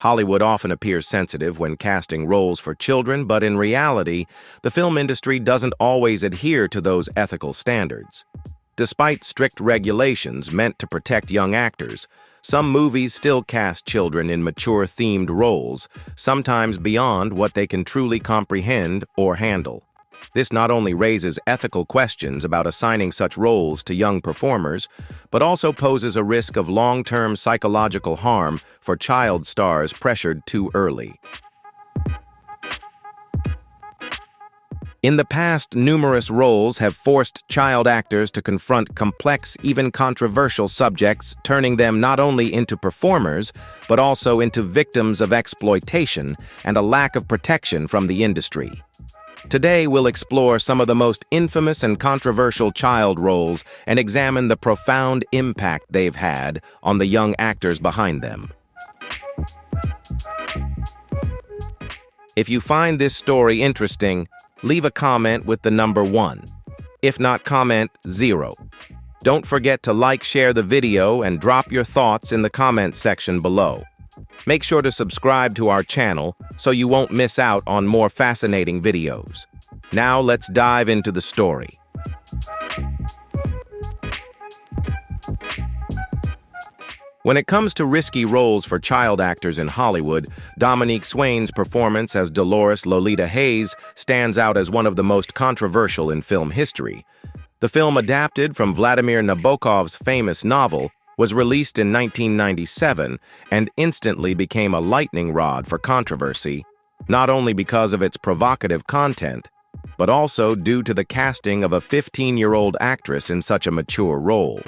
Hollywood often appears sensitive when casting roles for children, but in reality, the film industry doesn't always adhere to those ethical standards. Despite strict regulations meant to protect young actors, some movies still cast children in mature-themed roles, sometimes beyond what they can truly comprehend or handle. This not only raises ethical questions about assigning such roles to young performers, but also poses a risk of long-term psychological harm for child stars pressured too early. In the past, numerous roles have forced child actors to confront complex, even controversial subjects, turning them not only into performers, but also into victims of exploitation and a lack of protection from the industry. Today, we'll explore some of the most infamous and controversial child roles and examine the profound impact they've had on the young actors behind them. If you find this story interesting, leave a comment with the number 1. If not, comment 0. Don't forget to like, share the video, and drop your thoughts in the comments section below. Make sure to subscribe to our channel so you won't miss out on more fascinating videos. Now let's dive into the story. When it comes to risky roles for child actors in Hollywood, Dominique Swain's performance as Dolores Lolita Hayes stands out as one of the most controversial in film history. The film, adapted from Vladimir Nabokov's famous novel, was released in 1997 and instantly became a lightning rod for controversy, not only because of its provocative content, but also due to the casting of a 15-year-old actress in such a mature role.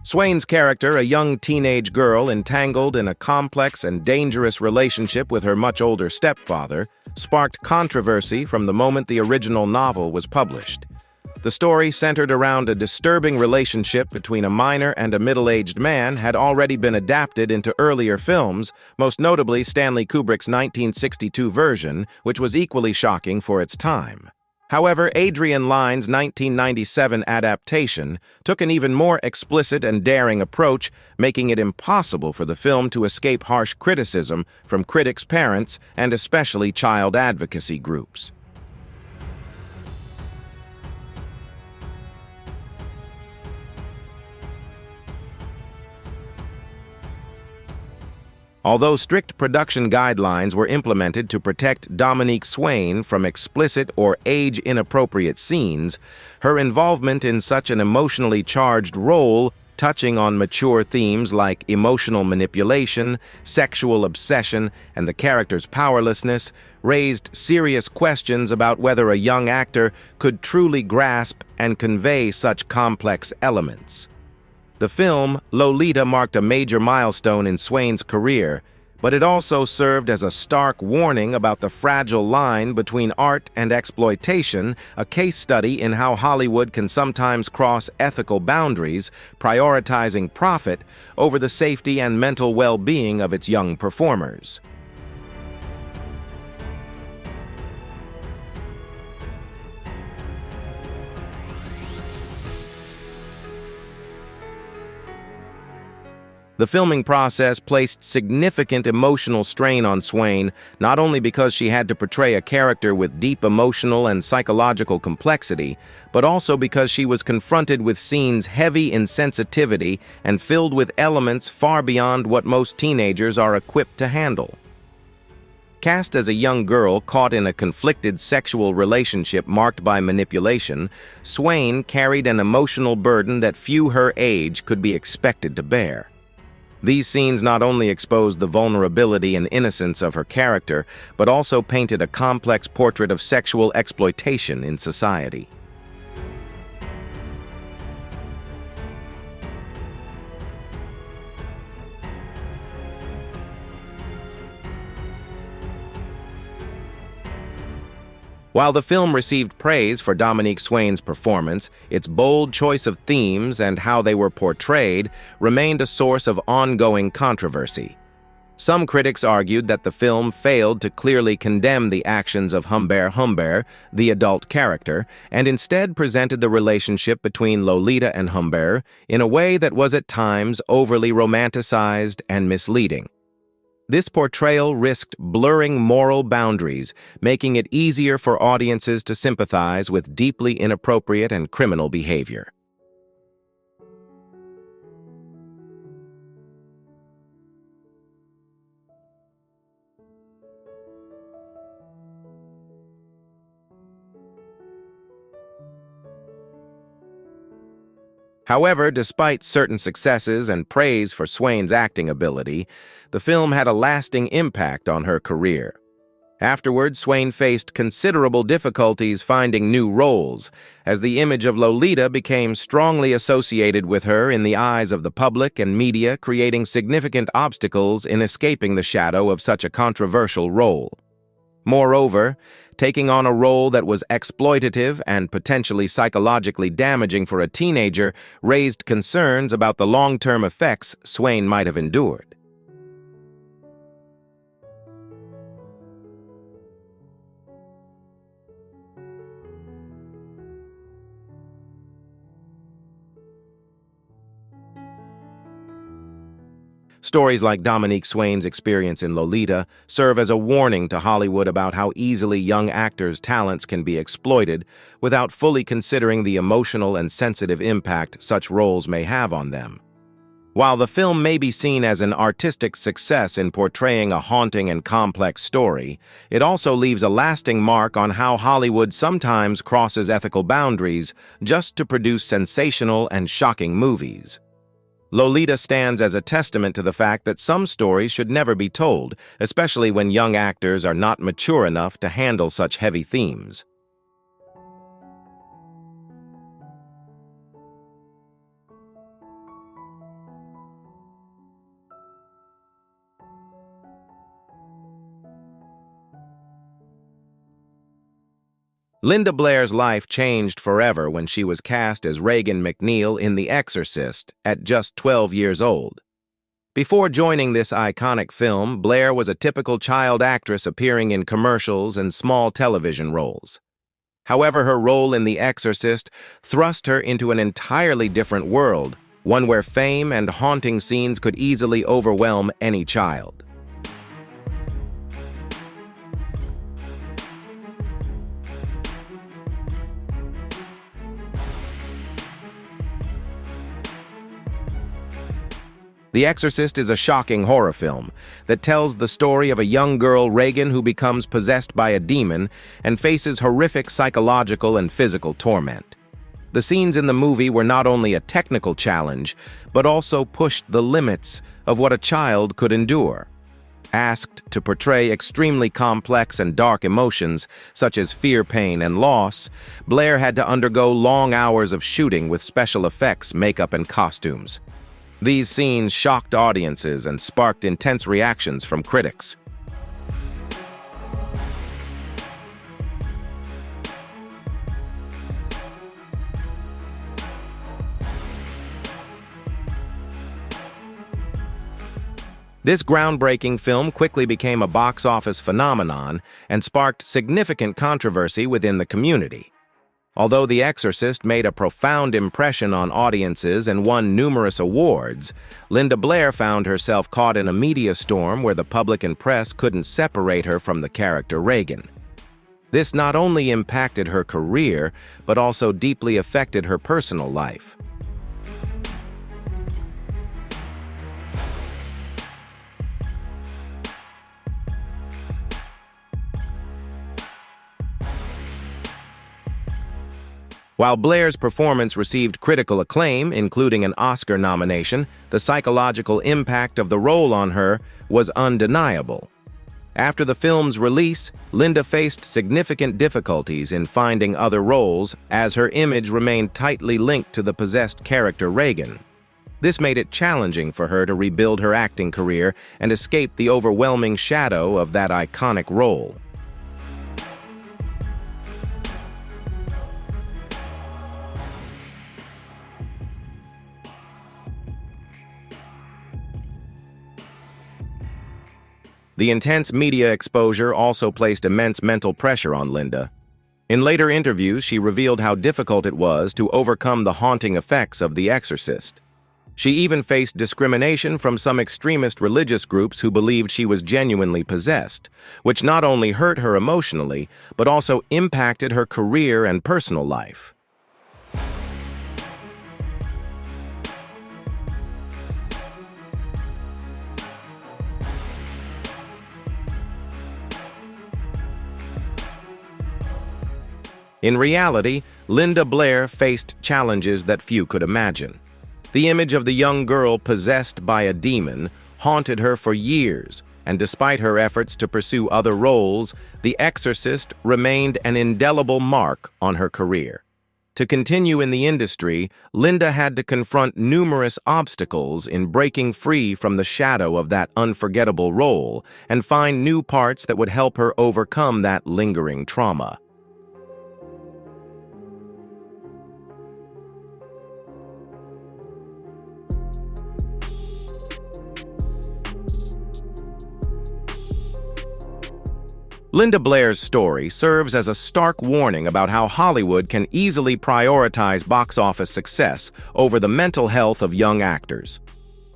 Swain's character, a young teenage girl entangled in a complex and dangerous relationship with her much older stepfather, sparked controversy from the moment the original novel was published. The story, centered around a disturbing relationship between a minor and a middle-aged man, had already been adapted into earlier films, most notably Stanley Kubrick's 1962 version, which was equally shocking for its time. However, Adrian Lyne's 1997 adaptation took an even more explicit and daring approach, making it impossible for the film to escape harsh criticism from critics' parents and especially child advocacy groups. Although strict production guidelines were implemented to protect Dominique Swain from explicit or age-inappropriate scenes, her involvement in such an emotionally charged role, touching on mature themes like emotional manipulation, sexual obsession, and the character's powerlessness, raised serious questions about whether a young actor could truly grasp and convey such complex elements. The film, Lolita, marked a major milestone in Swain's career, but it also served as a stark warning about the fragile line between art and exploitation, a case study in how Hollywood can sometimes cross ethical boundaries, prioritizing profit over the safety and mental well-being of its young performers. The filming process placed significant emotional strain on Swain, not only because she had to portray a character with deep emotional and psychological complexity, but also because she was confronted with scenes heavy in sensitivity and filled with elements far beyond what most teenagers are equipped to handle. Cast as a young girl caught in a conflicted sexual relationship marked by manipulation, Swain carried an emotional burden that few her age could be expected to bear. These scenes not only exposed the vulnerability and innocence of her character, but also painted a complex portrait of sexual exploitation in society. While the film received praise for Dominique Swain's performance, its bold choice of themes and how they were portrayed remained a source of ongoing controversy. Some critics argued that the film failed to clearly condemn the actions of Humbert, the adult character, and instead presented the relationship between Lolita and Humbert in a way that was at times overly romanticized and misleading. This portrayal risked blurring moral boundaries, making it easier for audiences to sympathize with deeply inappropriate and criminal behavior. However, despite certain successes and praise for Swain's acting ability, the film had a lasting impact on her career. Afterward, Swain faced considerable difficulties finding new roles, as the image of Lolita became strongly associated with her in the eyes of the public and media, creating significant obstacles in escaping the shadow of such a controversial role. Moreover, taking on a role that was exploitative and potentially psychologically damaging for a teenager raised concerns about the long-term effects Swain might have endured. Stories like Dominique Swain's experience in Lolita serve as a warning to Hollywood about how easily young actors' talents can be exploited without fully considering the emotional and sensitive impact such roles may have on them. While the film may be seen as an artistic success in portraying a haunting and complex story, it also leaves a lasting mark on how Hollywood sometimes crosses ethical boundaries just to produce sensational and shocking movies. Lolita stands as a testament to the fact that some stories should never be told, especially when young actors are not mature enough to handle such heavy themes. Linda Blair's life changed forever when she was cast as Regan McNeil in The Exorcist at just 12 years old. Before joining this iconic film, Blair was a typical child actress appearing in commercials and small television roles. However, her role in The Exorcist thrust her into an entirely different world, one where fame and haunting scenes could easily overwhelm any child. The Exorcist is a shocking horror film that tells the story of a young girl, Regan, who becomes possessed by a demon and faces horrific psychological and physical torment. The scenes in the movie were not only a technical challenge, but also pushed the limits of what a child could endure. Asked to portray extremely complex and dark emotions, such as fear, pain, and loss, Blair had to undergo long hours of shooting with special effects, makeup, and costumes. These scenes shocked audiences and sparked intense reactions from critics. This groundbreaking film quickly became a box office phenomenon and sparked significant controversy within the community. Although The Exorcist made a profound impression on audiences and won numerous awards, Linda Blair found herself caught in a media storm where the public and press couldn't separate her from the character Regan. This not only impacted her career, but also deeply affected her personal life. While Blair's performance received critical acclaim, including an Oscar nomination, the psychological impact of the role on her was undeniable. After the film's release, Linda faced significant difficulties in finding other roles, as her image remained tightly linked to the possessed character Regan. This made it challenging for her to rebuild her acting career and escape the overwhelming shadow of that iconic role. The intense media exposure also placed immense mental pressure on Linda. In later interviews, she revealed how difficult it was to overcome the haunting effects of The Exorcist. She even faced discrimination from some extremist religious groups who believed she was genuinely possessed, which not only hurt her emotionally, but also impacted her career and personal life. In reality, Linda Blair faced challenges that few could imagine. The image of the young girl possessed by a demon haunted her for years, and despite her efforts to pursue other roles, The Exorcist remained an indelible mark on her career. To continue in the industry, Linda had to confront numerous obstacles in breaking free from the shadow of that unforgettable role and find new parts that would help her overcome that lingering trauma. Linda Blair's story serves as a stark warning about how Hollywood can easily prioritize box office success over the mental health of young actors.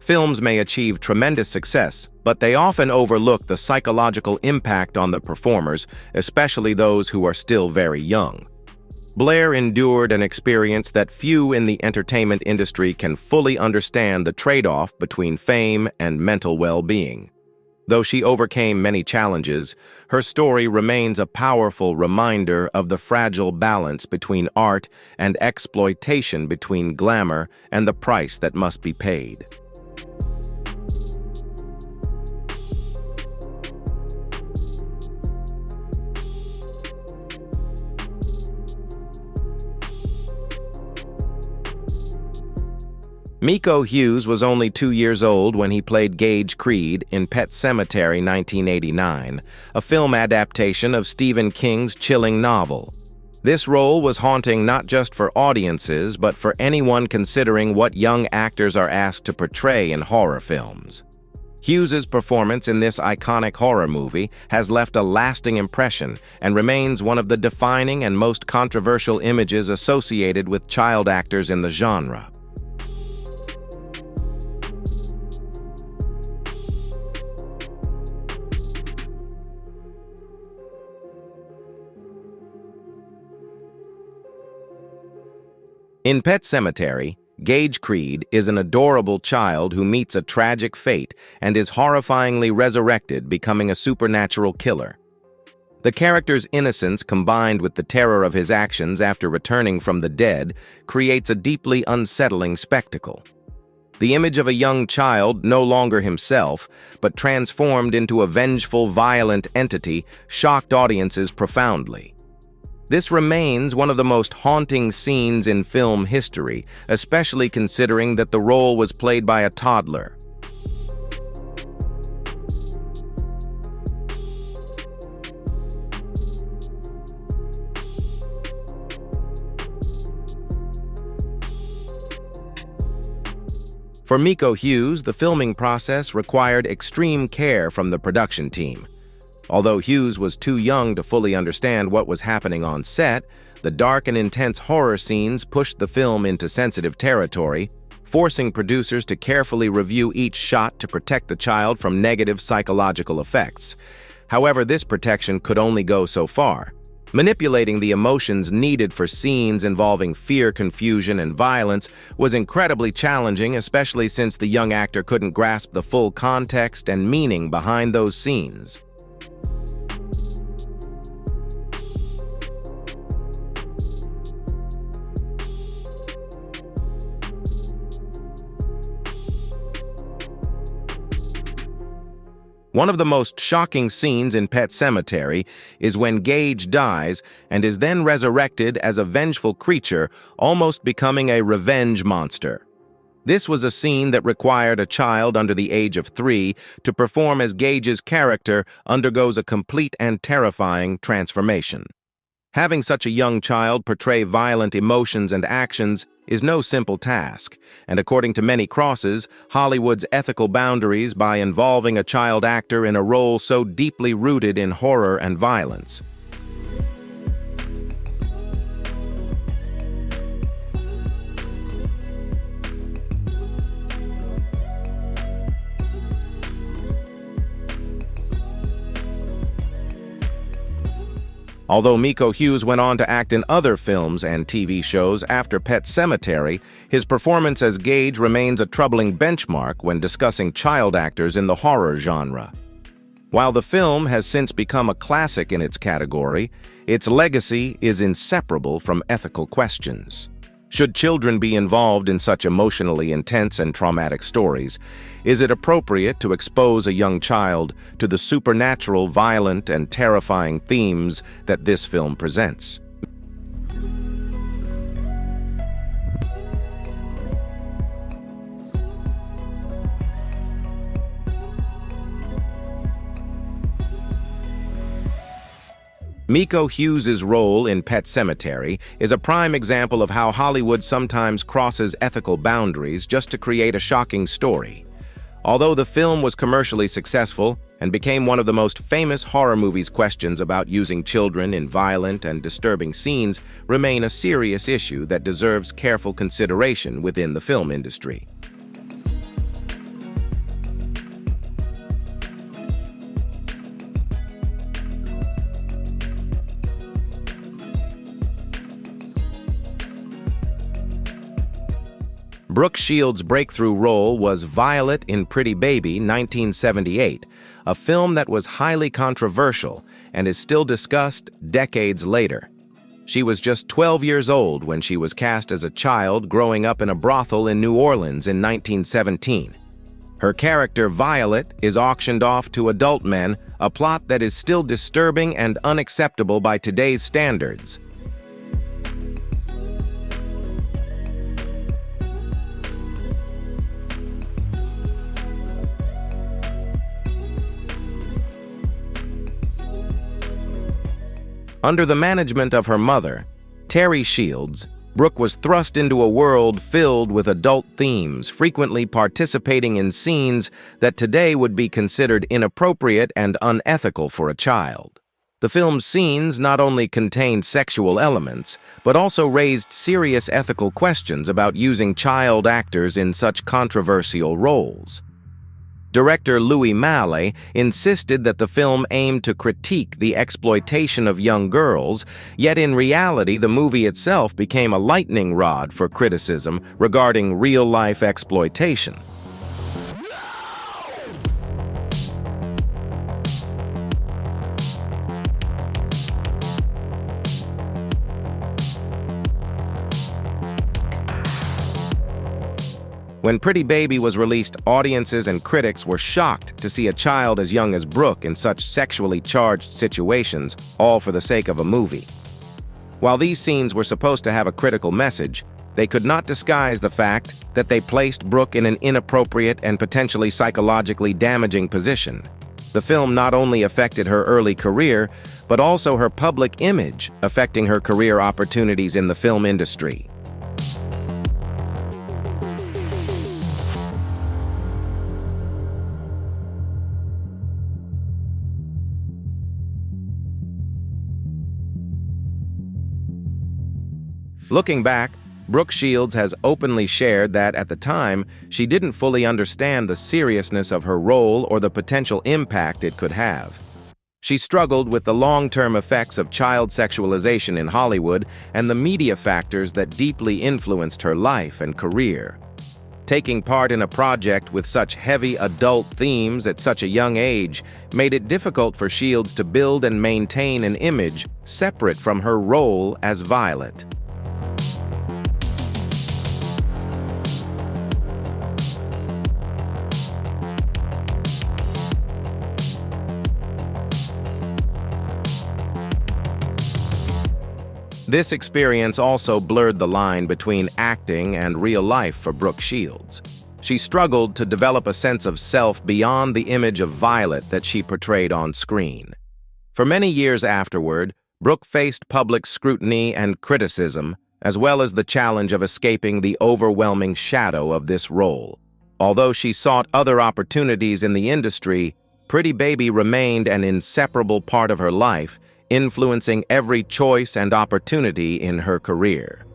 Films may achieve tremendous success, but they often overlook the psychological impact on the performers, especially those who are still very young. Blair endured an experience that few in the entertainment industry can fully understand: the trade-off between fame and mental well-being. Though she overcame many challenges, her story remains a powerful reminder of the fragile balance between art and exploitation, between glamour and the price that must be paid. Miko Hughes was only 2 years old when he played Gage Creed in Pet Sematary 1989, a film adaptation of Stephen King's chilling novel. This role was haunting not just for audiences, but for anyone considering what young actors are asked to portray in horror films. Hughes's performance in this iconic horror movie has left a lasting impression and remains one of the defining and most controversial images associated with child actors in the genre. In Pet Sematary, Gage Creed is an adorable child who meets a tragic fate and is horrifyingly resurrected, becoming a supernatural killer. The character's innocence, combined with the terror of his actions after returning from the dead, creates a deeply unsettling spectacle. The image of a young child, no longer himself, but transformed into a vengeful, violent entity, shocked audiences profoundly. This remains one of the most haunting scenes in film history, especially considering that the role was played by a toddler. For Miko Hughes, the filming process required extreme care from the production team. Although Hughes was too young to fully understand what was happening on set, the dark and intense horror scenes pushed the film into sensitive territory, forcing producers to carefully review each shot to protect the child from negative psychological effects. However, this protection could only go so far. Manipulating the emotions needed for scenes involving fear, confusion, and violence was incredibly challenging, especially since the young actor couldn't grasp the full context and meaning behind those scenes. One of the most shocking scenes in Pet Sematary is when Gage dies and is then resurrected as a vengeful creature, almost becoming a revenge monster. This was a scene that required a child under the age of 3 to perform as Gage's character undergoes a complete and terrifying transformation. Having such a young child portray violent emotions and actions is no simple task, and according to many crosses, Hollywood's ethical boundaries by involving a child actor in a role so deeply rooted in horror and violence. Although Miko Hughes went on to act in other films and TV shows after Pet Sematary, his performance as Gage remains a troubling benchmark when discussing child actors in the horror genre. While the film has since become a classic in its category, its legacy is inseparable from ethical questions. Should children be involved in such emotionally intense and traumatic stories? Is it appropriate to expose a young child to the supernatural, violent, and terrifying themes that this film presents? Miko Hughes' role in Pet Sematary is a prime example of how Hollywood sometimes crosses ethical boundaries just to create a shocking story. Although the film was commercially successful and became one of the most famous horror movies, questions about using children in violent and disturbing scenes remain a serious issue that deserves careful consideration within the film industry. Brooke Shields' breakthrough role was Violet in Pretty Baby, 1978, a film that was highly controversial and is still discussed decades later. She was just 12 years old when she was cast as a child growing up in a brothel in New Orleans in 1917. Her character, Violet, is auctioned off to adult men, a plot that is still disturbing and unacceptable by today's standards. Under the management of her mother, Terry Shields, Brooke was thrust into a world filled with adult themes, frequently participating in scenes that today would be considered inappropriate and unethical for a child. The film's scenes not only contained sexual elements, but also raised serious ethical questions about using child actors in such controversial roles. Director Louis Malle insisted that the film aimed to critique the exploitation of young girls, yet in reality the movie itself became a lightning rod for criticism regarding real-life exploitation. When Pretty Baby was released, audiences and critics were shocked to see a child as young as Brooke in such sexually charged situations, all for the sake of a movie. While these scenes were supposed to have a critical message, they could not disguise the fact that they placed Brooke in an inappropriate and potentially psychologically damaging position. The film not only affected her early career, but also her public image, affecting her career opportunities in the film industry. Looking back, Brooke Shields has openly shared that at the time, she didn't fully understand the seriousness of her role or the potential impact it could have. She struggled with the long-term effects of child sexualization in Hollywood and the media factors that deeply influenced her life and career. Taking part in a project with such heavy adult themes at such a young age made it difficult for Shields to build and maintain an image separate from her role as Violet. This experience also blurred the line between acting and real life for Brooke Shields. She struggled to develop a sense of self beyond the image of Violet that she portrayed on screen. For many years afterward, Brooke faced public scrutiny and criticism, as well as the challenge of escaping the overwhelming shadow of this role. Although she sought other opportunities in the industry, Pretty Baby remained an inseparable part of her life, influencing every choice and opportunity in her career.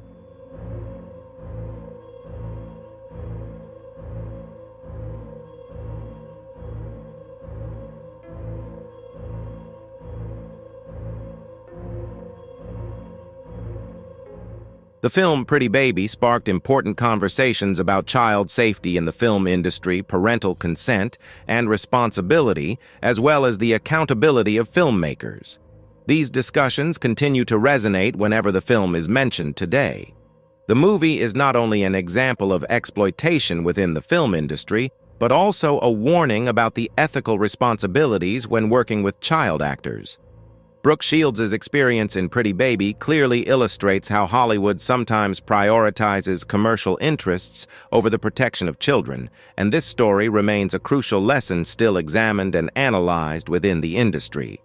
The film Pretty Baby sparked important conversations about child safety in the film industry, parental consent, and responsibility, as well as the accountability of filmmakers. These discussions continue to resonate whenever the film is mentioned today. The movie is not only an example of exploitation within the film industry, but also a warning about the ethical responsibilities when working with child actors. Brooke Shields' experience in Pretty Baby clearly illustrates how Hollywood sometimes prioritizes commercial interests over the protection of children, and this story remains a crucial lesson still examined and analyzed within the industry.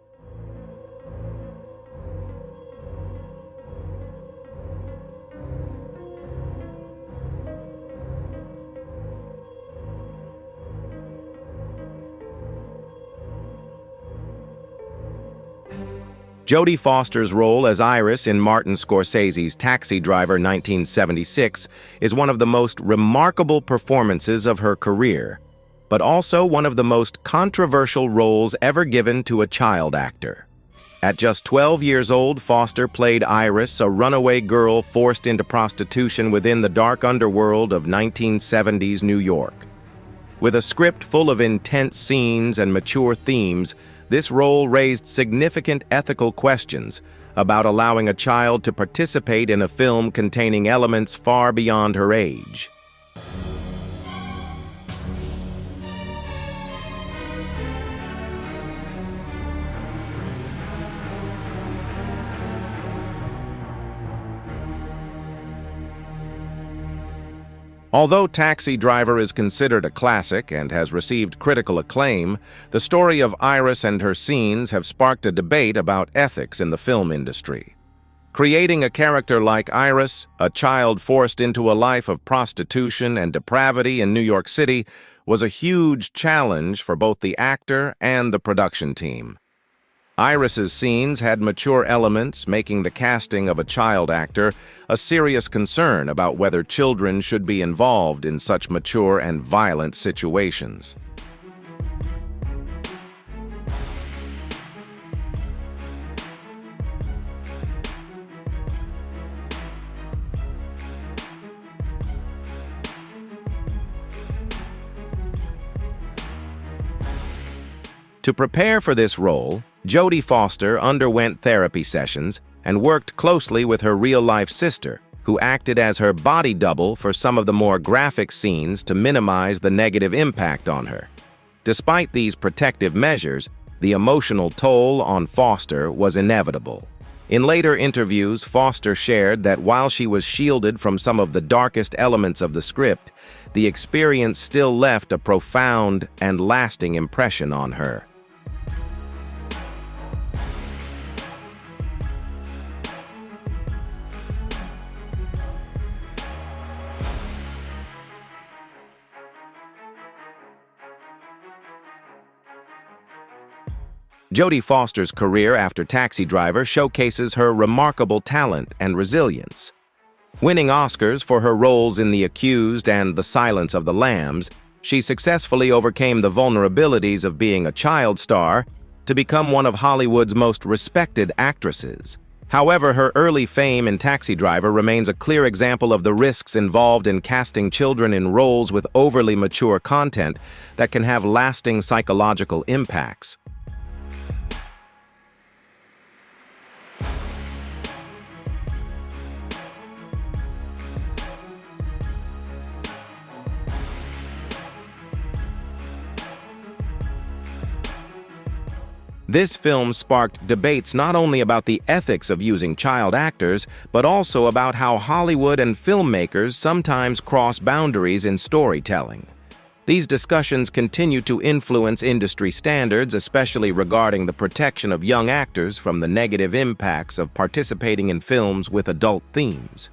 Jodie Foster's role as Iris in Martin Scorsese's Taxi Driver 1976 is one of the most remarkable performances of her career, but also one of the most controversial roles ever given to a child actor. At just 12 years old, Foster played Iris, a runaway girl forced into prostitution within the dark underworld of 1970s New York. With a script full of intense scenes and mature themes, this role raised significant ethical questions about allowing a child to participate in a film containing elements far beyond her age. Although Taxi Driver is considered a classic and has received critical acclaim, the story of Iris and her scenes have sparked a debate about ethics in the film industry. Creating a character like Iris, a child forced into a life of prostitution and depravity in New York City, was a huge challenge for both the actor and the production team. Iris's scenes had mature elements, making the casting of a child actor a serious concern about whether children should be involved in such mature and violent situations. To prepare for this role, Jodie Foster underwent therapy sessions and worked closely with her real-life sister, who acted as her body double for some of the more graphic scenes to minimize the negative impact on her. Despite these protective measures, the emotional toll on Foster was inevitable. In later interviews, Foster shared that while she was shielded from some of the darkest elements of the script, the experience still left a profound and lasting impression on her. Jodie Foster's career after Taxi Driver showcases her remarkable talent and resilience. Winning Oscars for her roles in The Accused and The Silence of the Lambs, she successfully overcame the vulnerabilities of being a child star to become one of Hollywood's most respected actresses. However, her early fame in Taxi Driver remains a clear example of the risks involved in casting children in roles with overly mature content that can have lasting psychological impacts. This film sparked debates not only about the ethics of using child actors, but also about how Hollywood and filmmakers sometimes cross boundaries in storytelling. These discussions continue to influence industry standards, especially regarding the protection of young actors from the negative impacts of participating in films with adult themes.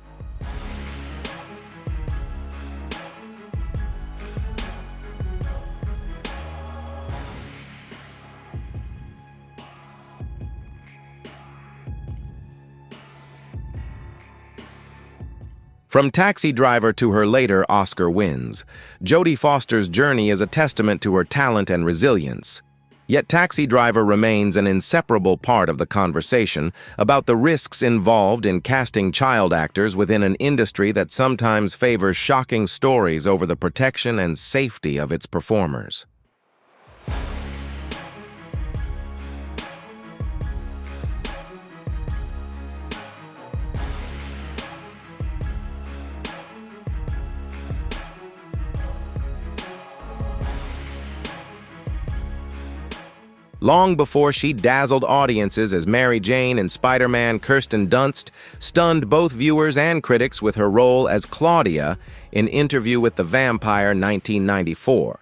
From taxi driver to her later Oscar wins, Jodie Foster's journey is a testament to her talent and resilience. Yet Taxi Driver remains an inseparable part of the conversation about the risks involved in casting child actors within an industry that sometimes favors shocking stories over the protection and safety of its performers. Long before she dazzled audiences as Mary Jane in Spider-Man, Kirsten Dunst stunned both viewers and critics with her role as Claudia in Interview with the Vampire 1994.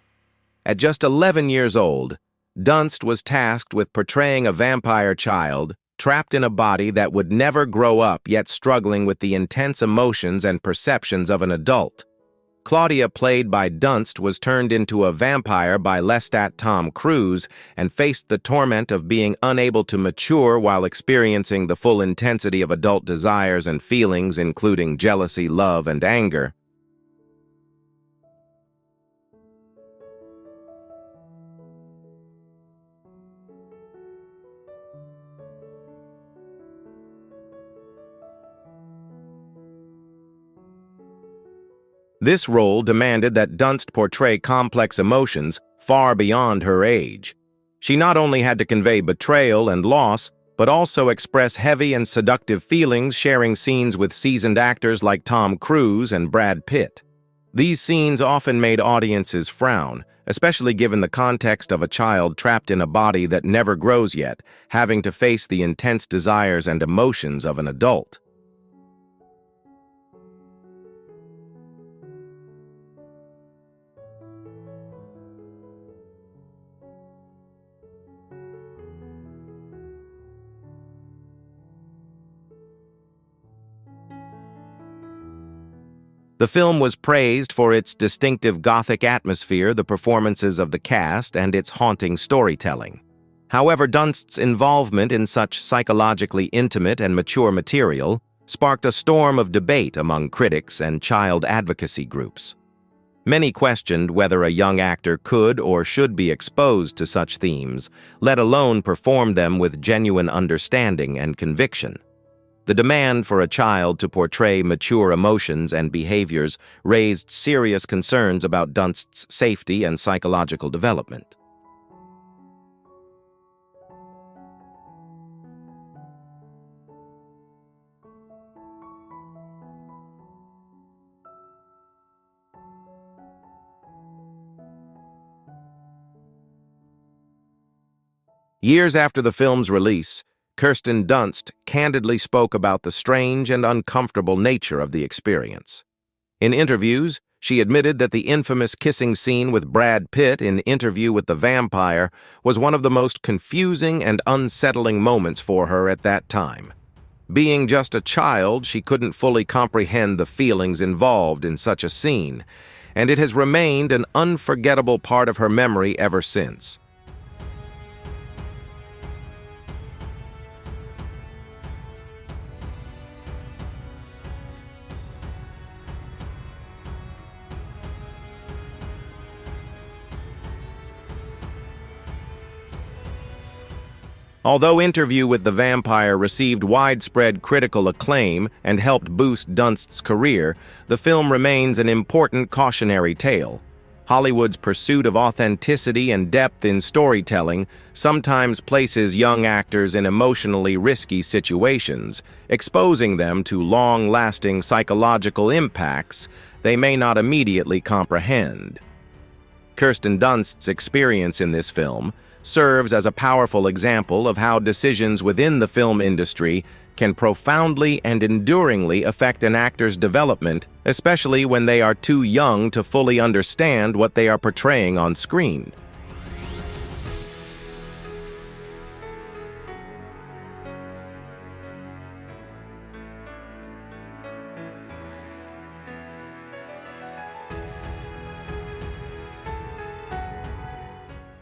At just 11 years old, Dunst was tasked with portraying a vampire child trapped in a body that would never grow up, yet struggling with the intense emotions and perceptions of an adult. Claudia, played by Dunst, was turned into a vampire by Lestat Tom Cruise and faced the torment of being unable to mature while experiencing the full intensity of adult desires and feelings, including jealousy, love, and anger. This role demanded that Dunst portray complex emotions far beyond her age. She not only had to convey betrayal and loss, but also express heavy and seductive feelings, sharing scenes with seasoned actors like Tom Cruise and Brad Pitt. These scenes often made audiences frown, especially given the context of a child trapped in a body that never grows yet, having to face the intense desires and emotions of an adult. The film was praised for its distinctive Gothic atmosphere, the performances of the cast, and its haunting storytelling. However, Dunst's involvement in such psychologically intimate and mature material sparked a storm of debate among critics and child advocacy groups. Many questioned whether a young actor could or should be exposed to such themes, let alone perform them with genuine understanding and conviction. The demand for a child to portray mature emotions and behaviors raised serious concerns about Dunst's safety and psychological development. Years after the film's release, Kirsten Dunst candidly spoke about the strange and uncomfortable nature of the experience. In interviews, she admitted that the infamous kissing scene with Brad Pitt in Interview with the Vampire was one of the most confusing and unsettling moments for her at that time. Being just a child, she couldn't fully comprehend the feelings involved in such a scene, and it has remained an unforgettable part of her memory ever since. Although Interview with the Vampire received widespread critical acclaim and helped boost Dunst's career, the film remains an important cautionary tale. Hollywood's pursuit of authenticity and depth in storytelling sometimes places young actors in emotionally risky situations, exposing them to long-lasting psychological impacts they may not immediately comprehend. Kirsten Dunst's experience in this film serves as a powerful example of how decisions within the film industry can profoundly and enduringly affect an actor's development, especially when they are too young to fully understand what they are portraying on screen.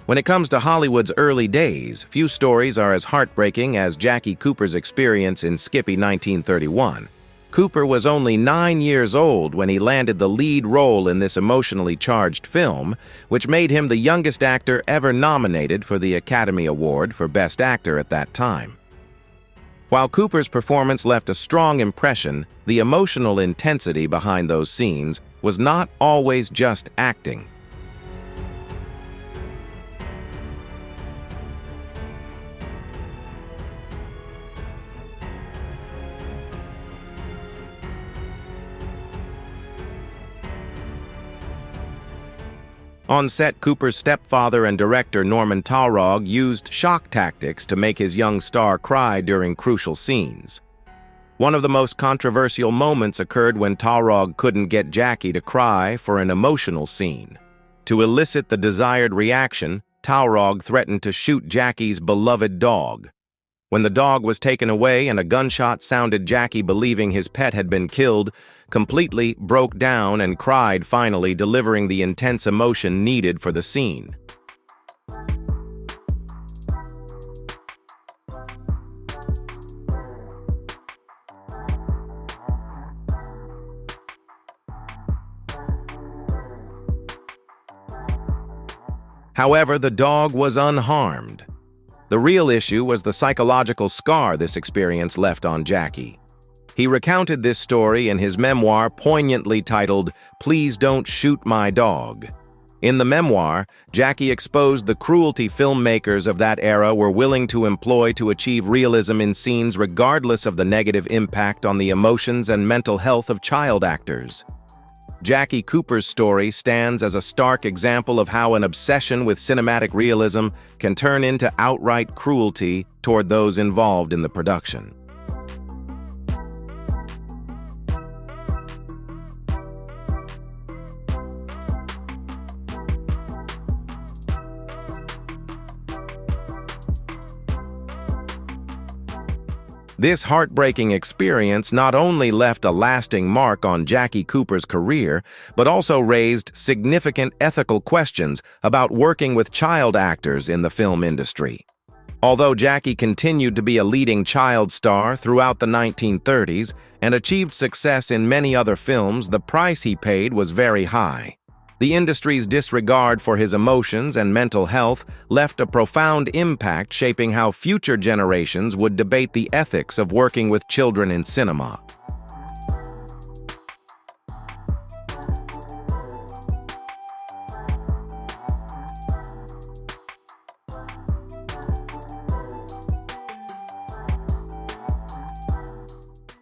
When it comes to Hollywood's early days, few stories are as heartbreaking as Jackie Cooper's experience in Skippy 1931. Cooper was only 9 years old when he landed the lead role in this emotionally charged film, which made him the youngest actor ever nominated for the Academy Award for Best Actor at that time. While Cooper's performance left a strong impression, the emotional intensity behind those scenes was not always just acting. On set, Cooper's stepfather and director Norman Taurog used shock tactics to make his young star cry during crucial scenes. One of the most controversial moments occurred when Taurog couldn't get Jackie to cry for an emotional scene. To elicit the desired reaction, Taurog threatened to shoot Jackie's beloved dog. When the dog was taken away and a gunshot sounded, Jackie, believing his pet had been killed, completely broke down and cried, finally delivering the intense emotion needed for the scene. However, the dog was unharmed. The real issue was the psychological scar this experience left on Jackie. He recounted this story in his memoir, poignantly titled, "Please Don't Shoot My Dog." In the memoir, Jackie exposed the cruelty filmmakers of that era were willing to employ to achieve realism in scenes regardless of the negative impact on the emotions and mental health of child actors. Jackie Cooper's story stands as a stark example of how an obsession with cinematic realism can turn into outright cruelty toward those involved in the production. This heartbreaking experience not only left a lasting mark on Jackie Cooper's career, but also raised significant ethical questions about working with child actors in the film industry. Although Jackie continued to be a leading child star throughout the 1930s and achieved success in many other films, the price he paid was very high. The industry's disregard for his emotions and mental health left a profound impact, shaping how future generations would debate the ethics of working with children in cinema.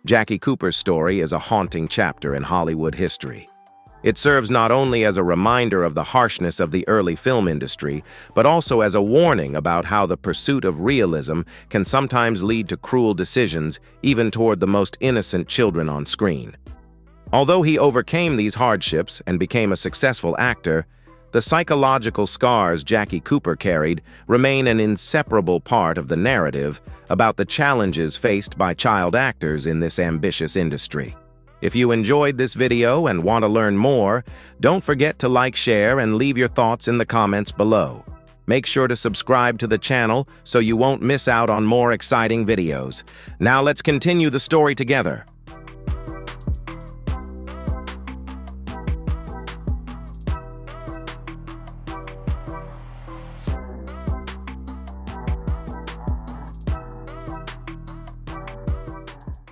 Jackie Cooper's story is a haunting chapter in Hollywood history. It serves not only as a reminder of the harshness of the early film industry, but also as a warning about how the pursuit of realism can sometimes lead to cruel decisions, even toward the most innocent children on screen. Although he overcame these hardships and became a successful actor, the psychological scars Jackie Cooper carried remain an inseparable part of the narrative about the challenges faced by child actors in this ambitious industry. If you enjoyed this video and want to learn more, don't forget to like, share, and leave your thoughts in the comments below. Make sure to subscribe to the channel so you won't miss out on more exciting videos. Now let's continue the story together.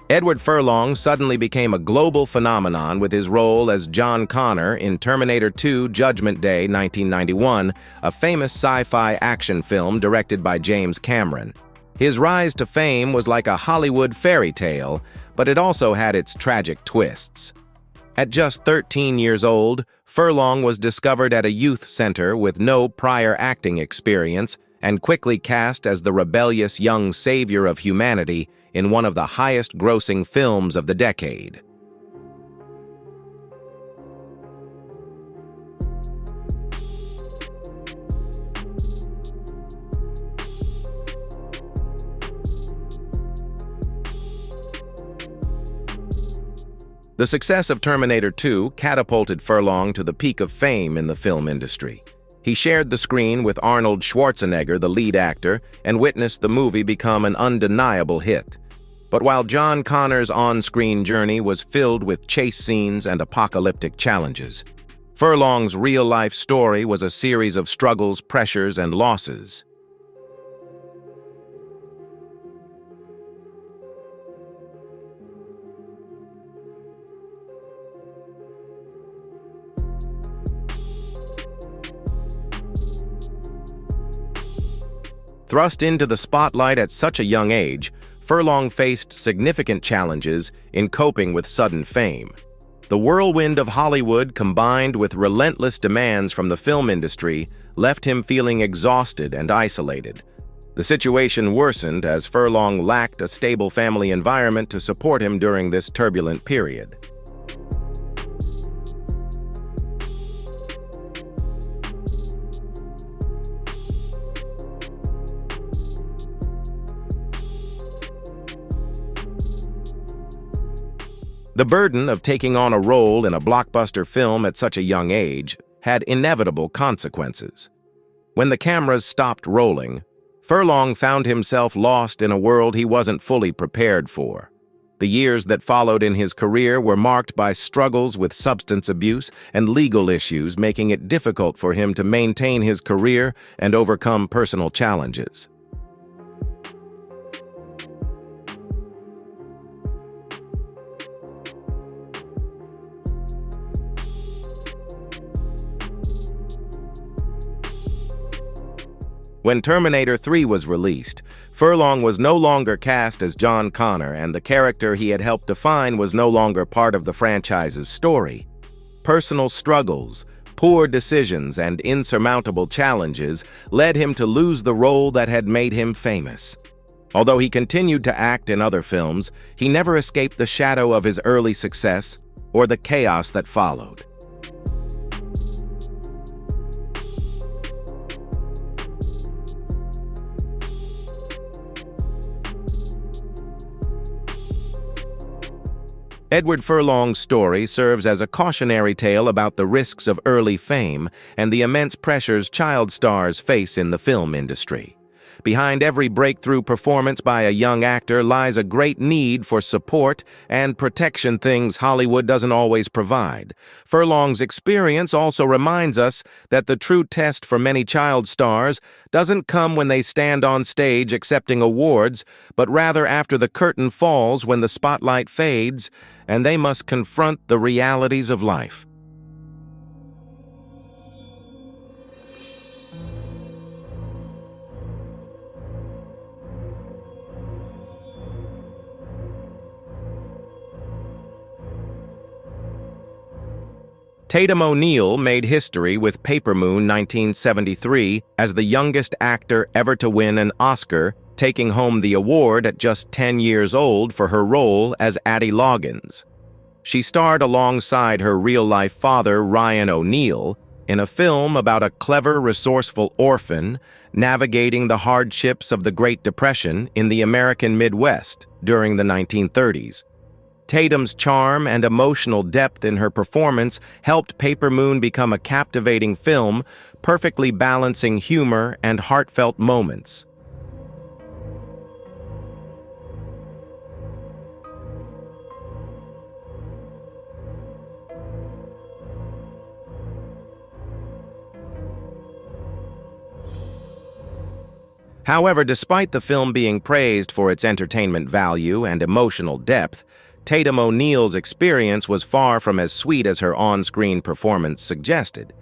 Edward Furlong suddenly became a global phenomenon with his role as John Connor in Terminator 2: Judgment Day 1991, a famous sci-fi action film directed by James Cameron. His rise to fame was like a Hollywood fairy tale, but it also had its tragic twists. At just 13 years old, Furlong was discovered at a youth center with no prior acting experience and quickly cast as the rebellious young savior of humanity in one of the highest-grossing films of the decade. The success of Terminator 2 catapulted Furlong to the peak of fame in the film industry. He shared the screen with Arnold Schwarzenegger, the lead actor, and witnessed the movie become an undeniable hit. But while John Connor's on-screen journey was filled with chase scenes and apocalyptic challenges, Furlong's real-life story was a series of struggles, pressures, and losses. Thrust into the spotlight at such a young age, Furlong faced significant challenges in coping with sudden fame. The whirlwind of Hollywood, combined with relentless demands from the film industry, left him feeling exhausted and isolated. The situation worsened as Furlong lacked a stable family environment to support him during this turbulent period. The burden of taking on a role in a blockbuster film at such a young age had inevitable consequences. When the cameras stopped rolling, Furlong found himself lost in a world he wasn't fully prepared for. The years that followed in his career were marked by struggles with substance abuse and legal issues, making it difficult for him to maintain his career and overcome personal challenges. When Terminator 3 was released, Furlong was no longer cast as John Connor, and the character he had helped define was no longer part of the franchise's story. Personal struggles, poor decisions, and insurmountable challenges led him to lose the role that had made him famous. Although he continued to act in other films, he never escaped the shadow of his early success or the chaos that followed. Edward Furlong's story serves as a cautionary tale about the risks of early fame and the immense pressures child stars face in the film industry. Behind every breakthrough performance by a young actor lies a great need for support and protection, things Hollywood doesn't always provide. Furlong's experience also reminds us that the true test for many child stars doesn't come when they stand on stage accepting awards, but rather after the curtain falls, when the spotlight fades, and they must confront the realities of life. Tatum O'Neal made history with Paper Moon 1973 as the youngest actor ever to win an Oscar, taking home the award at just 10 years old for her role as Addie Loggins. She starred alongside her real-life father, Ryan O'Neal, in a film about a clever, resourceful orphan navigating the hardships of the Great Depression in the American Midwest during the 1930s. Tatum's charm and emotional depth in her performance helped Paper Moon become a captivating film, perfectly balancing humor and heartfelt moments. However, despite the film being praised for its entertainment value and emotional depth, Tatum O'Neal's experience was far from as sweet as her on-screen performance suggested.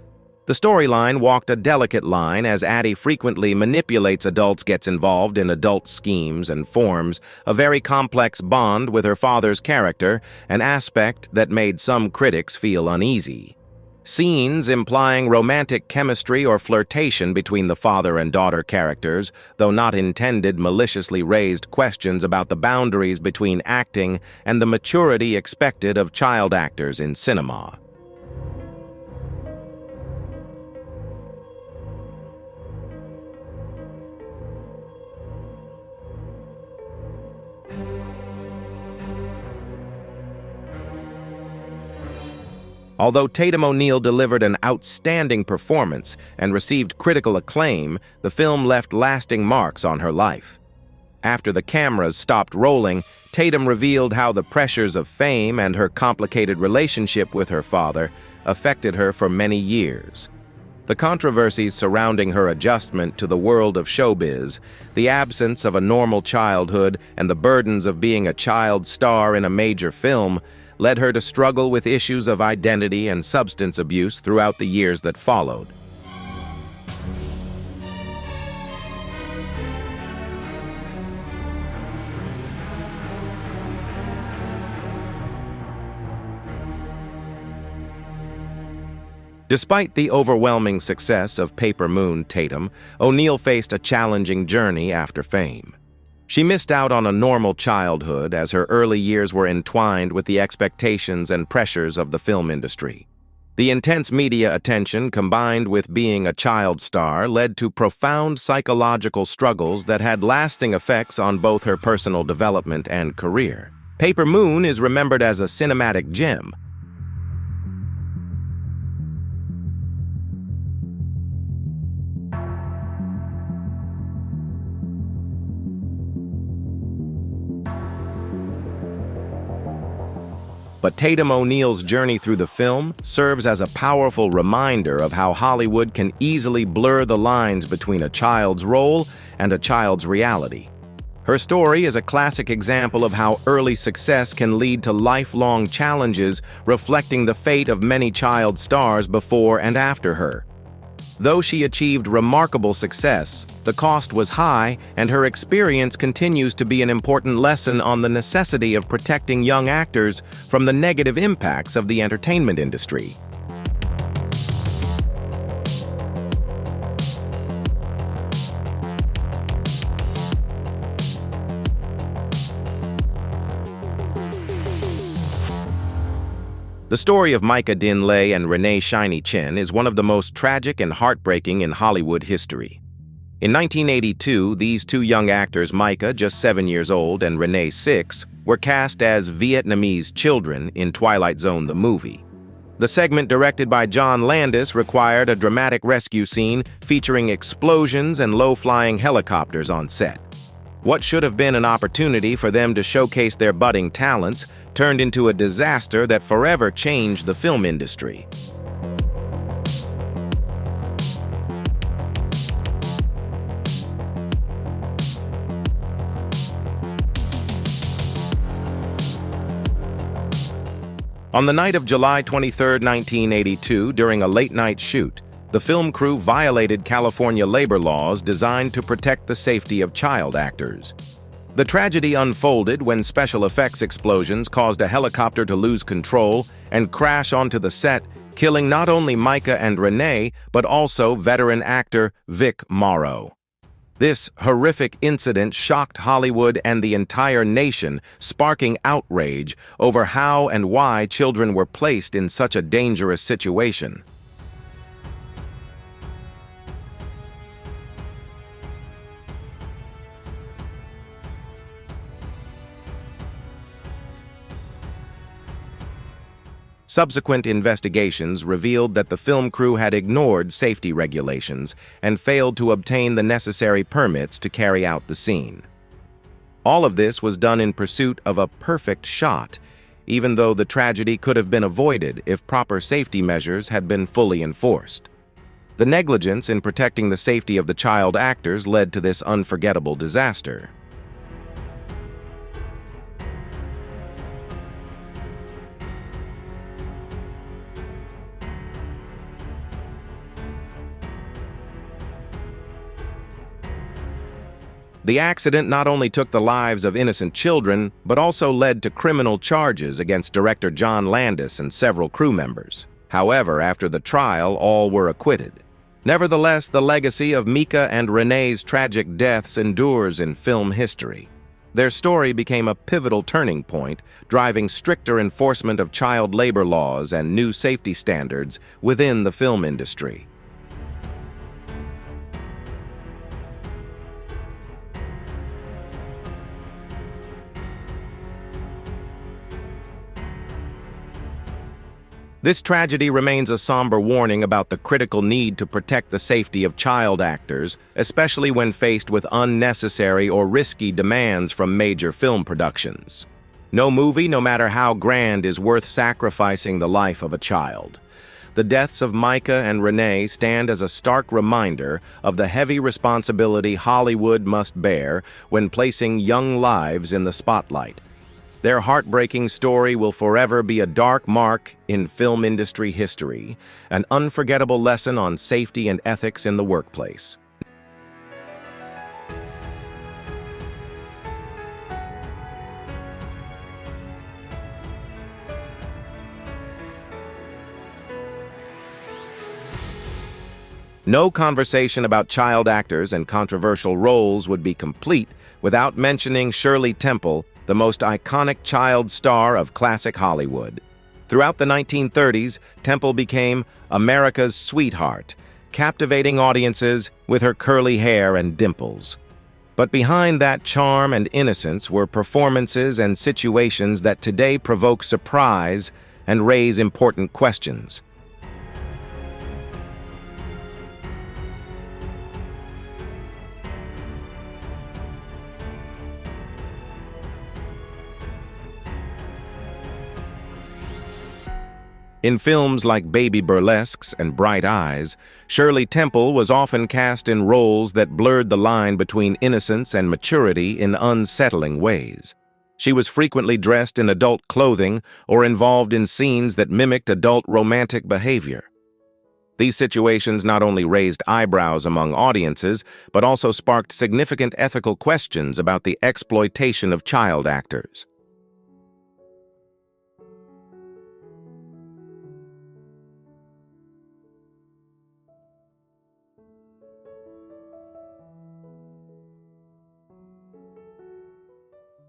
The storyline walked a delicate line as Addie frequently manipulates adults, gets involved in adult schemes, and forms a very complex bond with her father's character, an aspect that made some critics feel uneasy. Scenes implying romantic chemistry or flirtation between the father and daughter characters, though not intended, maliciously raised questions about the boundaries between acting and the maturity expected of child actors in cinema. Although Tatum O'Neal delivered an outstanding performance and received critical acclaim, the film left lasting marks on her life. After the cameras stopped rolling, Tatum revealed how the pressures of fame and her complicated relationship with her father affected her for many years. The controversies surrounding her adjustment to the world of showbiz, the absence of a normal childhood, and the burdens of being a child star in a major film led her to struggle with issues of identity and substance abuse throughout the years that followed. Despite the overwhelming success of Paper Moon Tatum, O'Neal faced a challenging journey after fame. She missed out on a normal childhood as her early years were entwined with the expectations and pressures of the film industry. The intense media attention combined with being a child star led to profound psychological struggles that had lasting effects on both her personal development and career. Paper Moon is remembered as a cinematic gem. But Tatum O'Neal's journey through the film serves as a powerful reminder of how Hollywood can easily blur the lines between a child's role and a child's reality. Her story is a classic example of how early success can lead to lifelong challenges, reflecting the fate of many child stars before and after her. Though she achieved remarkable success, the cost was high, and her experience continues to be an important lesson on the necessity of protecting young actors from the negative impacts of the entertainment industry. The story of Micah Dinley and Renee "Shiny" Chen is one of the most tragic and heartbreaking in Hollywood history. In 1982, these two young actors, Micah, just 7 years old, and Renee, 6, were cast as Vietnamese children in Twilight Zone the movie. The segment, directed by John Landis, required a dramatic rescue scene featuring explosions and low-flying helicopters on set. What should have been an opportunity for them to showcase their budding talents turned into a disaster that forever changed the film industry. On the night of July 23, 1982, during a late-night shoot, the film crew violated California labor laws designed to protect the safety of child actors. The tragedy unfolded when special effects explosions caused a helicopter to lose control and crash onto the set, killing not only Micah and Renee, but also veteran actor Vic Morrow. This horrific incident shocked Hollywood and the entire nation, sparking outrage over how and why children were placed in such a dangerous situation. Subsequent investigations revealed that the film crew had ignored safety regulations and failed to obtain the necessary permits to carry out the scene. All of this was done in pursuit of a perfect shot, even though the tragedy could have been avoided if proper safety measures had been fully enforced. The negligence in protecting the safety of the child actors led to this unforgettable disaster. The accident not only took the lives of innocent children, but also led to criminal charges against director John Landis and several crew members. However, after the trial, all were acquitted. Nevertheless, the legacy of Micah and Renee's tragic deaths endures in film history. Their story became a pivotal turning point, driving stricter enforcement of child labor laws and new safety standards within the film industry. This tragedy remains a somber warning about the critical need to protect the safety of child actors, especially when faced with unnecessary or risky demands from major film productions. No movie, no matter how grand, is worth sacrificing the life of a child. The deaths of Micah and Renee stand as a stark reminder of the heavy responsibility Hollywood must bear when placing young lives in the spotlight. Their heartbreaking story will forever be a dark mark in film industry history, an unforgettable lesson on safety and ethics in the workplace. No conversation about child actors and controversial roles would be complete without mentioning Shirley Temple, the most iconic child star of classic Hollywood. Throughout the 1930s, Temple became America's sweetheart, captivating audiences with her curly hair and dimples. But behind that charm and innocence were performances and situations that today provoke surprise and raise important questions. In films like Baby Burlesques and Bright Eyes, Shirley Temple was often cast in roles that blurred the line between innocence and maturity in unsettling ways. She was frequently dressed in adult clothing or involved in scenes that mimicked adult romantic behavior. These situations not only raised eyebrows among audiences, but also sparked significant ethical questions about the exploitation of child actors.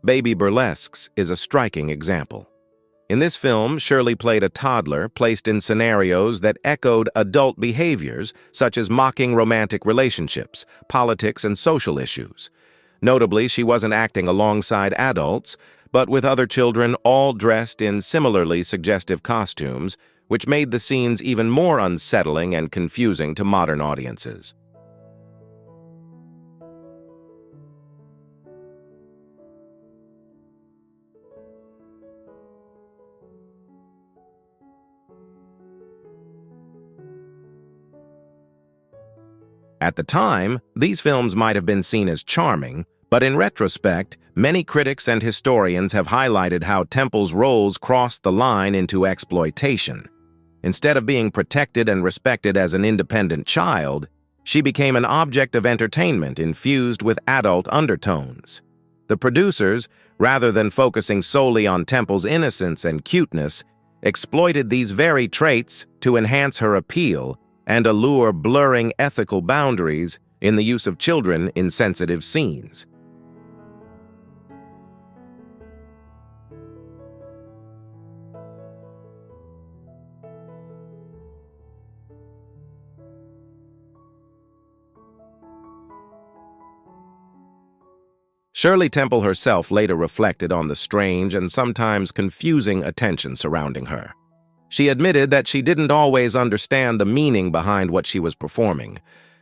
Baby Burlesques is a striking example. In this film, Shirley played a toddler placed in scenarios that echoed adult behaviors, such as mocking romantic relationships, politics, and social issues. Notably, she wasn't acting alongside adults, but with other children all dressed in similarly suggestive costumes, which made the scenes even more unsettling and confusing to modern audiences. At the time, these films might have been seen as charming, but in retrospect, many critics and historians have highlighted how Temple's roles crossed the line into exploitation. Instead of being protected and respected as an independent child, she became an object of entertainment infused with adult undertones. The producers, rather than focusing solely on Temple's innocence and cuteness, exploited these very traits to enhance her appeal and allure blurring ethical boundaries in the use of children in sensitive scenes. Shirley Temple herself later reflected on the strange and sometimes confusing attention surrounding her. She admitted that she didn't always understand the meaning behind what she was performing.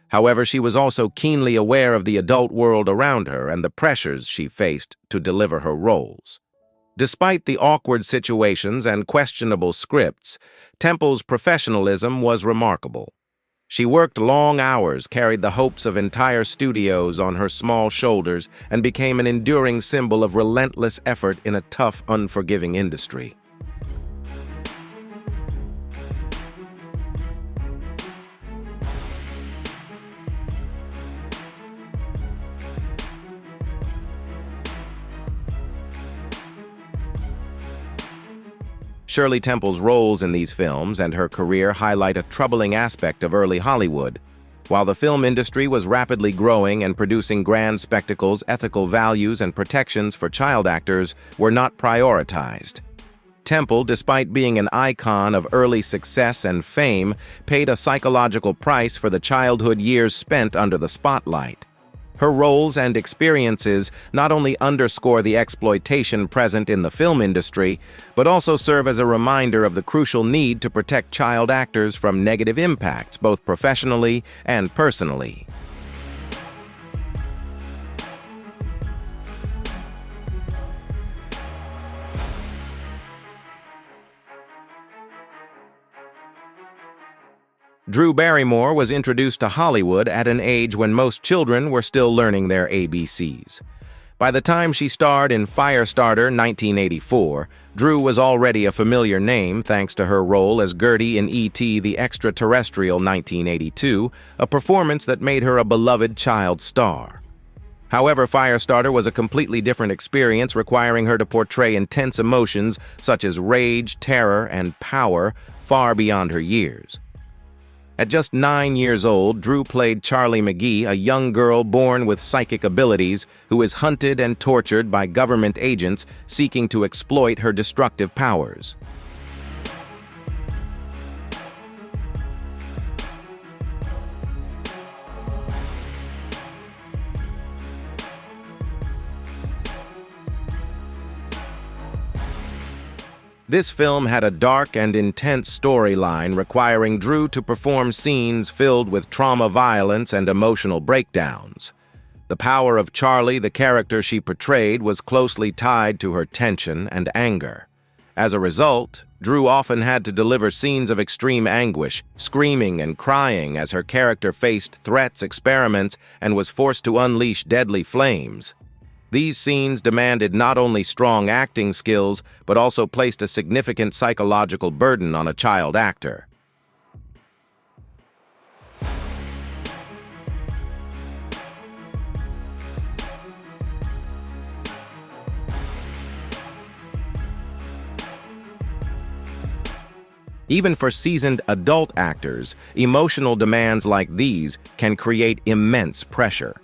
However, she was also keenly aware of the adult world around her and the pressures she faced to deliver her roles. Despite the awkward situations and questionable scripts, Temple's professionalism was remarkable. She worked long hours, carried the hopes of entire studios on her small shoulders, and became an enduring symbol of relentless effort in a tough, unforgiving industry. Shirley Temple's roles in these films and her career highlight a troubling aspect of early Hollywood. While the film industry was rapidly growing and producing grand spectacles, ethical values and protections for child actors were not prioritized. Temple, despite being an icon of early success and fame, paid a psychological price for the childhood years spent under the spotlight. Her roles and experiences not only underscore the exploitation present in the film industry, but also serve as a reminder of the crucial need to protect child actors from negative impacts, both professionally and personally. Drew Barrymore was introduced to Hollywood at an age when most children were still learning their ABCs. By the time she starred in Firestarter 1984, Drew was already a familiar name thanks to her role as Gertie in E.T. the Extraterrestrial 1982, a performance that made her a beloved child star. However, Firestarter was a completely different experience, requiring her to portray intense emotions such as rage, terror, and power far beyond her years. At just 9 years old, Drew played Charlie McGee, a young girl born with psychic abilities who is hunted and tortured by government agents seeking to exploit her destructive powers. This film had a dark and intense storyline requiring Drew to perform scenes filled with trauma, violence, and emotional breakdowns. The power of Charlie, the character she portrayed, was closely tied to her tension and anger. As a result, Drew often had to deliver scenes of extreme anguish, screaming and crying as her character faced threats, experiments, and was forced to unleash deadly flames. These scenes demanded not only strong acting skills, but also placed a significant psychological burden on a child actor. Even for seasoned adult actors, emotional demands like these can create immense pressure.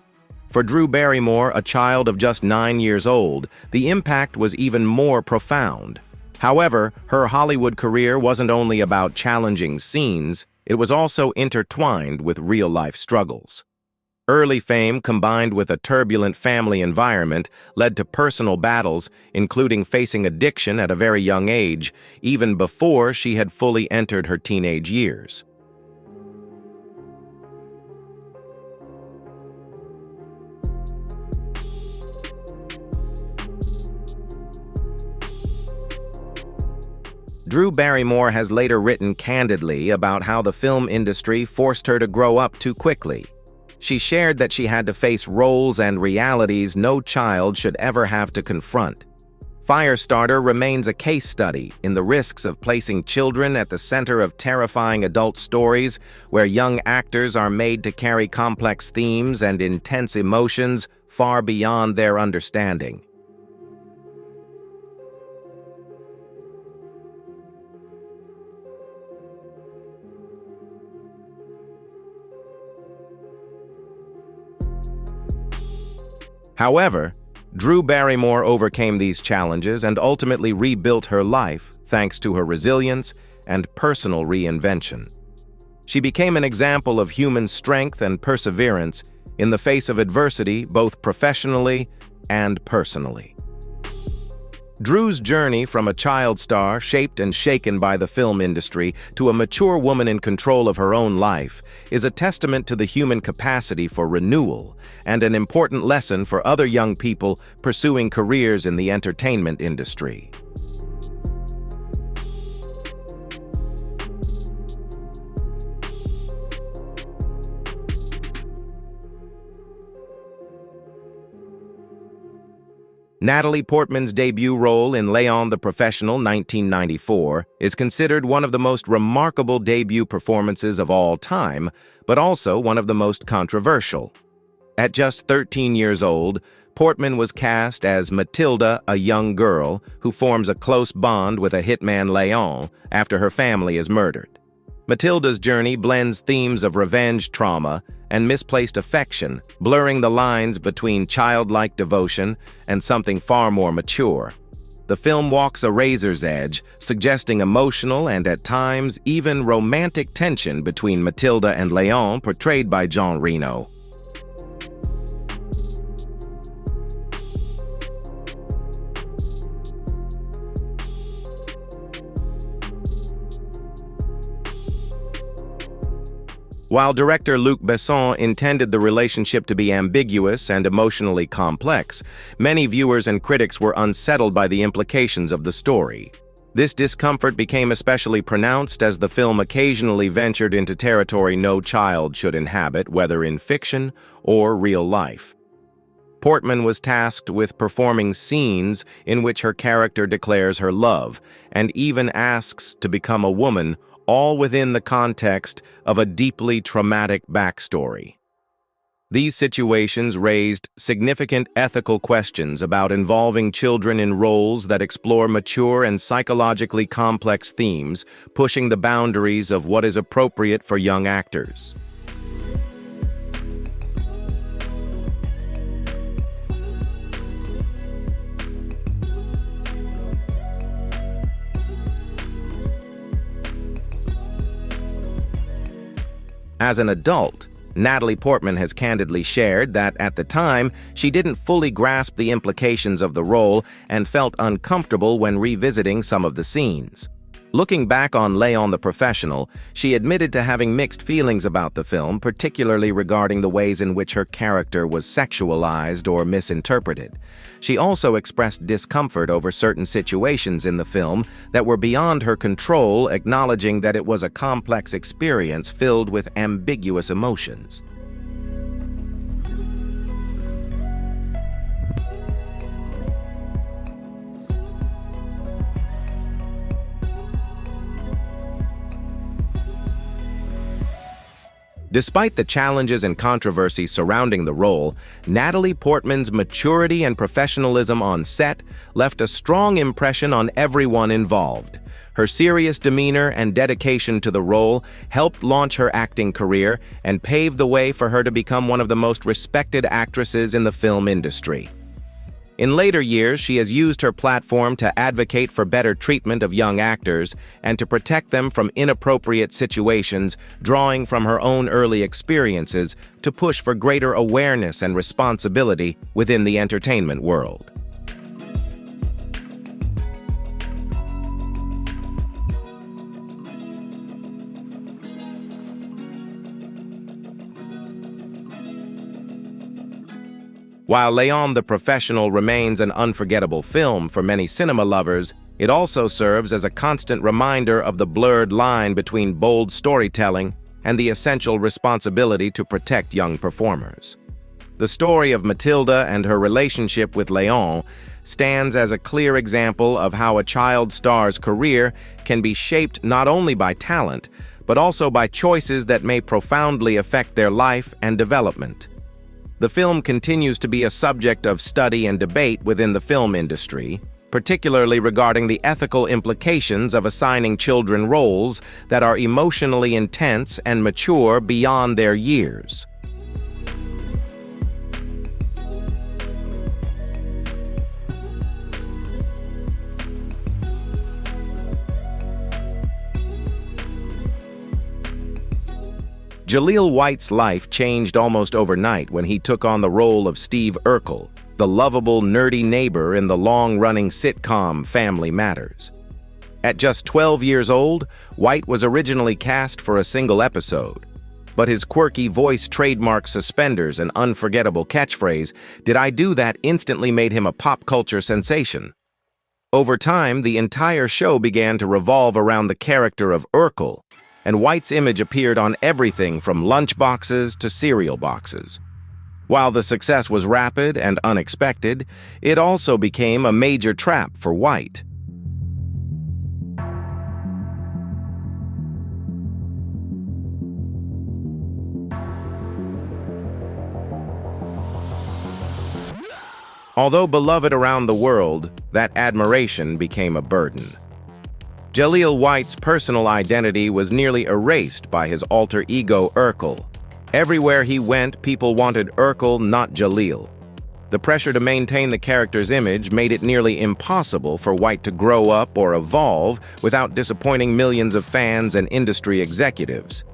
For Drew Barrymore, a child of just 9 years old, the impact was even more profound. However, her Hollywood career wasn't only about challenging scenes, it was also intertwined with real-life struggles. Early fame combined with a turbulent family environment led to personal battles, including facing addiction at a very young age, even before she had fully entered her teenage years. Drew Barrymore has later written candidly about how the film industry forced her to grow up too quickly. She shared that she had to face roles and realities no child should ever have to confront. Firestarter remains a case study in the risks of placing children at the center of terrifying adult stories where young actors are made to carry complex themes and intense emotions far beyond their understanding. However, Drew Barrymore overcame these challenges and ultimately rebuilt her life thanks to her resilience and personal reinvention. She became an example of human strength and perseverance in the face of adversity, both professionally and personally. Drew's journey from a child star shaped and shaken by the film industry to a mature woman in control of her own life is a testament to the human capacity for renewal and an important lesson for other young people pursuing careers in the entertainment industry. Natalie Portman's debut role in Leon the Professional 1994 is considered one of the most remarkable debut performances of all time, but also one of the most controversial. At just 13 years old, Portman was cast as Matilda, a young girl who forms a close bond with a hitman Leon after her family is murdered. Matilda's journey blends themes of revenge, trauma, and misplaced affection, blurring the lines between childlike devotion and something far more mature. The film walks a razor's edge, suggesting emotional and at times even romantic tension between Matilda and Leon, portrayed by Jean Reno. While director Luc Besson intended the relationship to be ambiguous and emotionally complex, many viewers and critics were unsettled by the implications of the story. This discomfort became especially pronounced as the film occasionally ventured into territory no child should inhabit, whether in fiction or real life. Portman was tasked with performing scenes in which her character declares her love and even asks to become a woman, all within the context of a deeply traumatic backstory. These situations raised significant ethical questions about involving children in roles that explore mature and psychologically complex themes, pushing the boundaries of what is appropriate for young actors. As an adult, Natalie Portman has candidly shared that at the time, she didn't fully grasp the implications of the role and felt uncomfortable when revisiting some of the scenes. Looking back on Léon the Professional, she admitted to having mixed feelings about the film, particularly regarding the ways in which her character was sexualized or misinterpreted. She also expressed discomfort over certain situations in the film that were beyond her control, acknowledging that it was a complex experience filled with ambiguous emotions. Despite the challenges and controversy surrounding the role, Natalie Portman's maturity and professionalism on set left a strong impression on everyone involved. Her serious demeanor and dedication to the role helped launch her acting career and paved the way for her to become one of the most respected actresses in the film industry. In later years, she has used her platform to advocate for better treatment of young actors and to protect them from inappropriate situations, drawing from her own early experiences to push for greater awareness and responsibility within the entertainment world. While Léon the Professional remains an unforgettable film for many cinema lovers, it also serves as a constant reminder of the blurred line between bold storytelling and the essential responsibility to protect young performers. The story of Matilda and her relationship with Léon stands as a clear example of how a child star's career can be shaped not only by talent, but also by choices that may profoundly affect their life and development. The film continues to be a subject of study and debate within the film industry, particularly regarding the ethical implications of assigning children roles that are emotionally intense and mature beyond their years. Jaleel White's life changed almost overnight when he took on the role of Steve Urkel, the lovable, nerdy neighbor in the long-running sitcom Family Matters. At just 12 years old, White was originally cast for a single episode, but his quirky voice, trademark suspenders, and unforgettable catchphrase, "Did I do that?" instantly made him a pop culture sensation. Over time, the entire show began to revolve around the character of Urkel, and White's image appeared on everything from lunchboxes to cereal boxes. While the success was rapid and unexpected, it also became a major trap for White. Although beloved around the world, that admiration became a burden. Jaleel White's personal identity was nearly erased by his alter ego Urkel. Everywhere he went, people wanted Urkel, not Jaleel. The pressure to maintain the character's image made it nearly impossible for White to grow up or evolve without disappointing millions of fans and industry executives.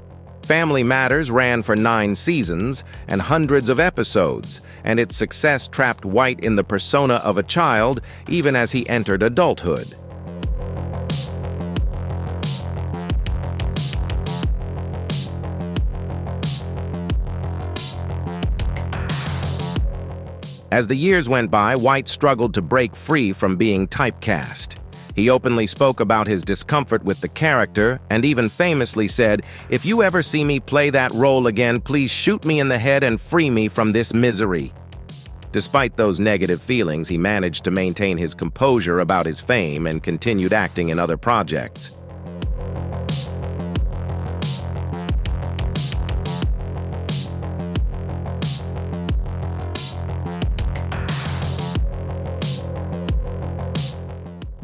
Family Matters ran for 9 seasons and hundreds of episodes, and its success trapped White in the persona of a child even as he entered adulthood. As the years went by, White struggled to break free from being typecast. He openly spoke about his discomfort with the character and even famously said, "If you ever see me play that role again, please shoot me in the head and free me from this misery." Despite those negative feelings, he managed to maintain his composure about his fame and continued acting in other projects.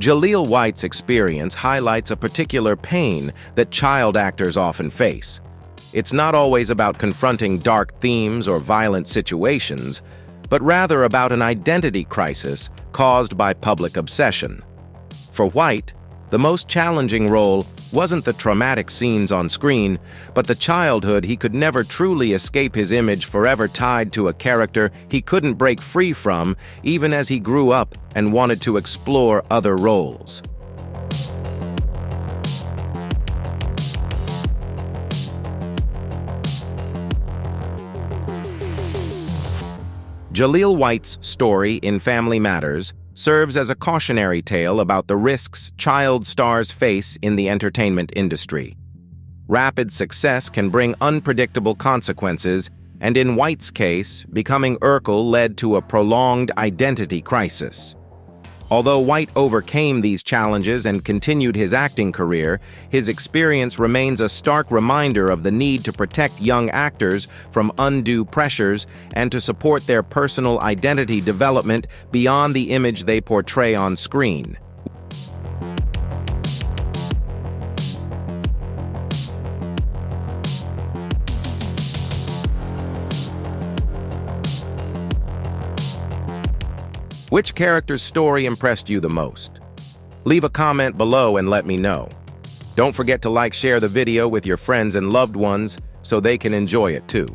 Jaleel White's experience highlights a particular pain that child actors often face. It's not always about confronting dark themes or violent situations, but rather about an identity crisis caused by public obsession. For White, the most challenging role wasn't the traumatic scenes on screen, but the childhood he could never truly escape, his image forever tied to a character he couldn't break free from, even as he grew up and wanted to explore other roles. Jaleel White's story in Family Matters serves as a cautionary tale about the risks child stars face in the entertainment industry. Rapid success can bring unpredictable consequences, and in White's case, becoming Urkel led to a prolonged identity crisis. Although White overcame these challenges and continued his acting career, his experience remains a stark reminder of the need to protect young actors from undue pressures and to support their personal identity development beyond the image they portray on screen. Which character's story impressed you the most? Leave a comment below and let me know. Don't forget to share the video with your friends and loved ones so they can enjoy it too.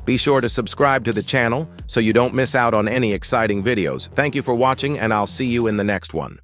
Be sure to subscribe to the channel so you don't miss out on any exciting videos. Thank you for watching, and I'll see you in the next one.